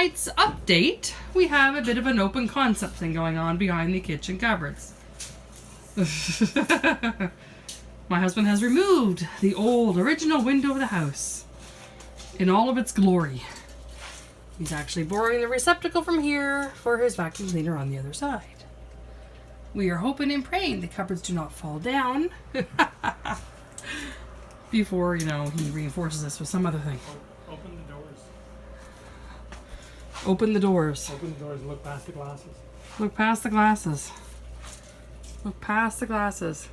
tonight's update, we have a bit of an open concept thing going on behind the kitchen cupboards. My husband has removed the old original window of the house in all of its glory. He's actually borrowing the receptacle from here for his vacuum cleaner on the other side. We are hoping and praying the cupboards do not fall down before, he reinforces this with some other thing. Open the doors. Open the doors. Open the doors and look past the glasses. Look past the glasses. Look past the glasses.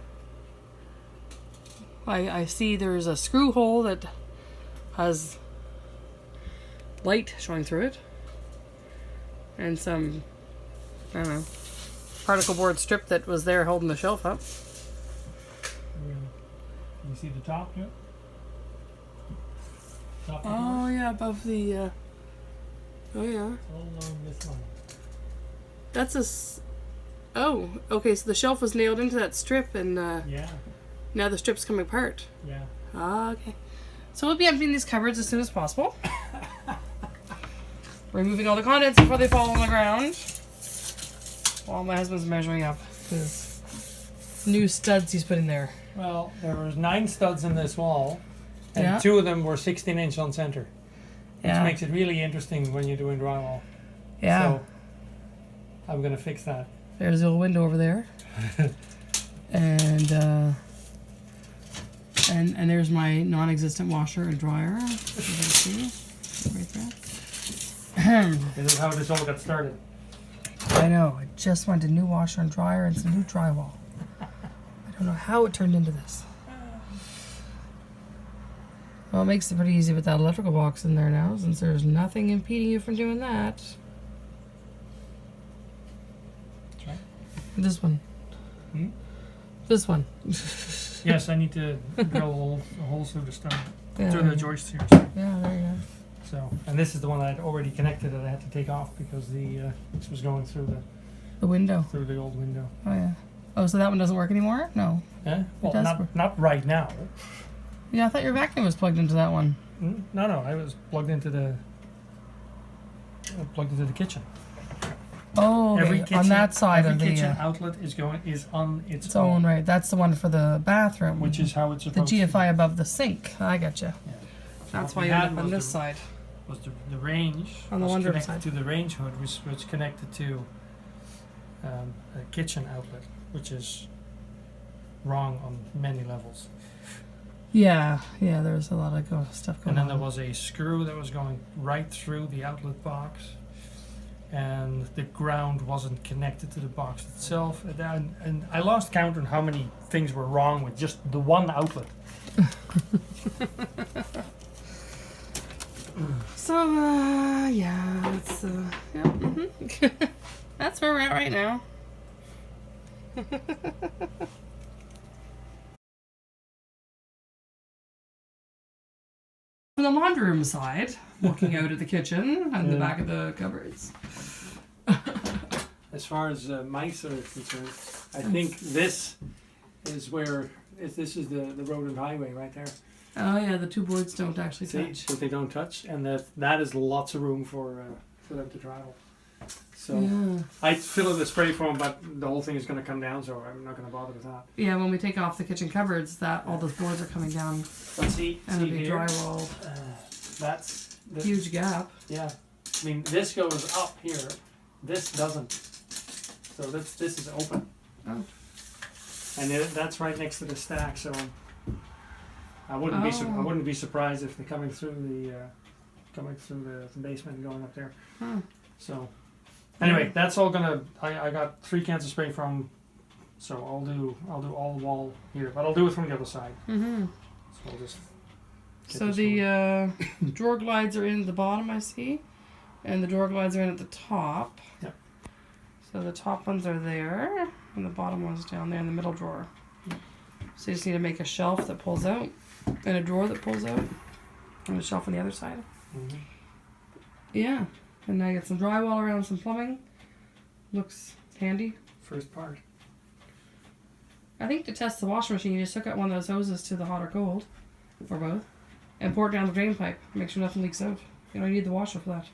I see there's a screw hole that has light showing through it. And some, I don't know, particle board strip that was there holding the shelf up. You see the top yet? Top of the Oh doors? yeah, above the, oh yeah. All along this line. That's oh, okay, so the shelf was nailed into that strip and Yeah, now the strip's coming apart. yeah. Ah, okay. So we'll be emptying these cupboards as soon as possible. Removing all the contents before they fall on the ground. While my husband's measuring up his new studs he's putting there. Well, there was 9 studs in this wall, and Yeah. 2 of them were 16 inch on center, which Yeah. makes it really interesting when you're doing drywall. Yeah. So I'm gonna fix that. There's the old window over there. and there's my non-existent washer and dryer. You can see right there. This is how this all got started. I know. I just wanted a new washer and dryer and some new drywall. I don't know how it turned into this. Well, it makes it pretty easy with that electrical box in there now, since there's nothing impeding you from doing that. That's right. This one. Hmm? This one. Yes, I need to drill holes through the stone, Yeah, through there the you joists here. go. Yeah, there you go. So, and this is the one I had already connected that I had to take off because this was going through The window. the old window. Oh, yeah. Oh, so that one doesn't work anymore? No. Yeah. Well, does work. not right now. Yeah, I thought your vacuum was plugged into that one. No, I was plugged into the kitchen. Oh, okay. Every kitchen, on that side every of the kitchen outlet is on its its own, right? That's the one for the bathroom. which is how it's the supposed GFI above the sink. I gotcha. Yeah. That's what why we you end had up on was this the- side. was the range On the was laundry connected side. to the range hood, which was connected to a kitchen outlet, which is wrong on many levels. Yeah, there's a lot of stuff going And then on. there was a screw that was going right through the outlet box, and the ground wasn't connected to the box itself. And I lost count on how many things were wrong with just the one outlet. So, yeah, that's, yeah, that's where we're at right now. From the laundry room side, looking out at the kitchen and the Yeah. back of the cupboards. As far as mice are concerned, I think this is this is the road and highway right there. Oh yeah, the two boards don't actually See, touch. so they don't touch, and that is lots of room for them to travel. So Yeah. I fill it with spray foam, but the whole thing is going to come down, so I'm not going to bother with that. Yeah, when we take off the kitchen cupboards, that all those boards are coming down But see and it'll be here, drywalled. that's the, Huge gap. yeah. I mean, this goes up here, this doesn't. So this is open, Oh. and that's right next to the stack. So I wouldn't be I Oh. wouldn't be surprised if they're coming through the basement and going up there. Huh. So anyway, that's all gonna. I got 3 cans of spray foam, so I'll do all the wall here, but I'll do it from the other side. Mm-hmm. So I'll just. get So this the drawer glides are in at the bottom, I see, and the drawer glides are in at the top. Yep. So the top ones are there, and the bottom one's down there in the middle drawer. Yep. So you just need to make a shelf that pulls out, and a drawer that pulls out, and a shelf on the other side. Mhm. Yeah, and now I get some drywall around some plumbing. Looks handy. First part. I think to test the washing machine, you just hook up one of those hoses to the hot or cold, or both, and pour it down the drain pipe. Make sure nothing leaks out. You don't need the washer for that.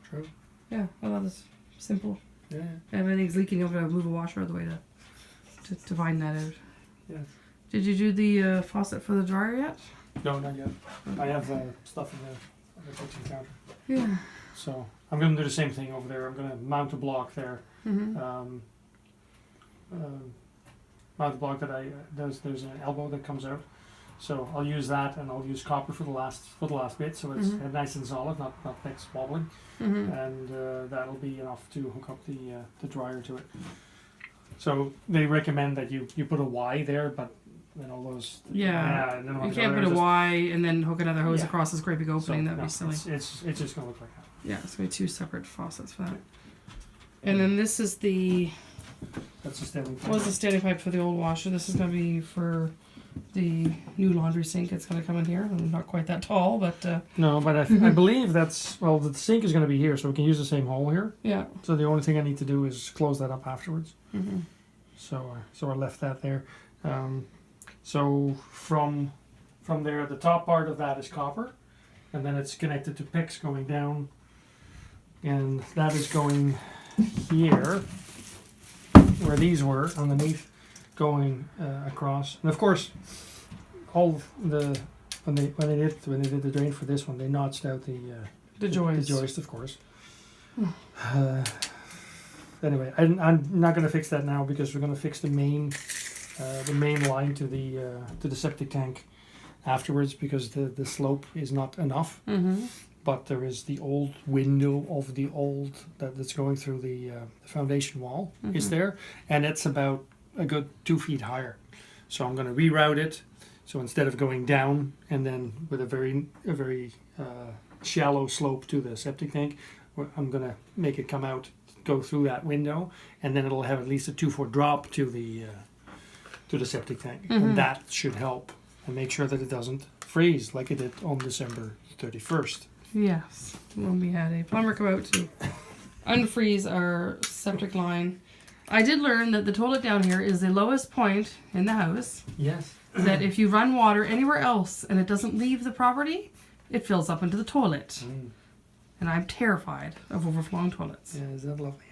True. Yeah, well, that's simple. Yeah. If everything's leaking, I'm gonna move a washer out of the way to find that out. Yeah. Did you do the faucet for the dryer yet? No, not yet. I have stuff in the kitchen counter. Yeah. So I'm going to do the same thing over there. I'm going to mount a block there. Mm-hmm. Mount a block that there's an elbow that comes out. So I'll use that, and I'll use copper for the last bit, so it's nice and solid, not mixed wobbling, and that'll be enough to hook up the dryer to it. So they recommend that you put a Y there, but then all those Yeah. and then You can't put a Y and then hook another hose across this great big opening. So, That'd be silly. It's just gonna look like that. Yeah, it's gonna be 2 separate faucets for that. And then this is the That's the standing pipe. was the standing pipe for the old washer. This is gonna be for the new laundry sink. It's gonna come in here. I'm not quite that tall, but No, but I believe that's the sink is gonna be here, so we can use the same hole here. yeah. So the only thing I need to do is close that up afterwards. Mm-hmm. So I left that there. So from there, the top part of that is copper, and then it's connected to picks going down, and that is going here, where these were underneath, going across. And of course, all the when they did the drain for this one, they notched out The joist. The joist, of course. Anyway, I'm not going to fix that now because we're going to fix the main line to the septic tank afterwards, because the slope is not enough. Mm-hmm. But there is the old window of the old that's going through the foundation wall is there, and it's about a good 2 feet higher. So I'm going to reroute it. So instead of going down and then with a very shallow slope to the septic tank, I'm going to make it come out, go through that window, and then it'll have at least a 2-foot drop to the septic tank, and that should help and make sure that it doesn't freeze like it did on December 31st. Yes, when we had a plumber come out to unfreeze our septic line. I did learn that the toilet down here is the lowest point in the house. Yes. That if you run water anywhere else and it doesn't leave the property, it fills up into the toilet. And I'm terrified of overflowing toilets. Yeah, is that lovely?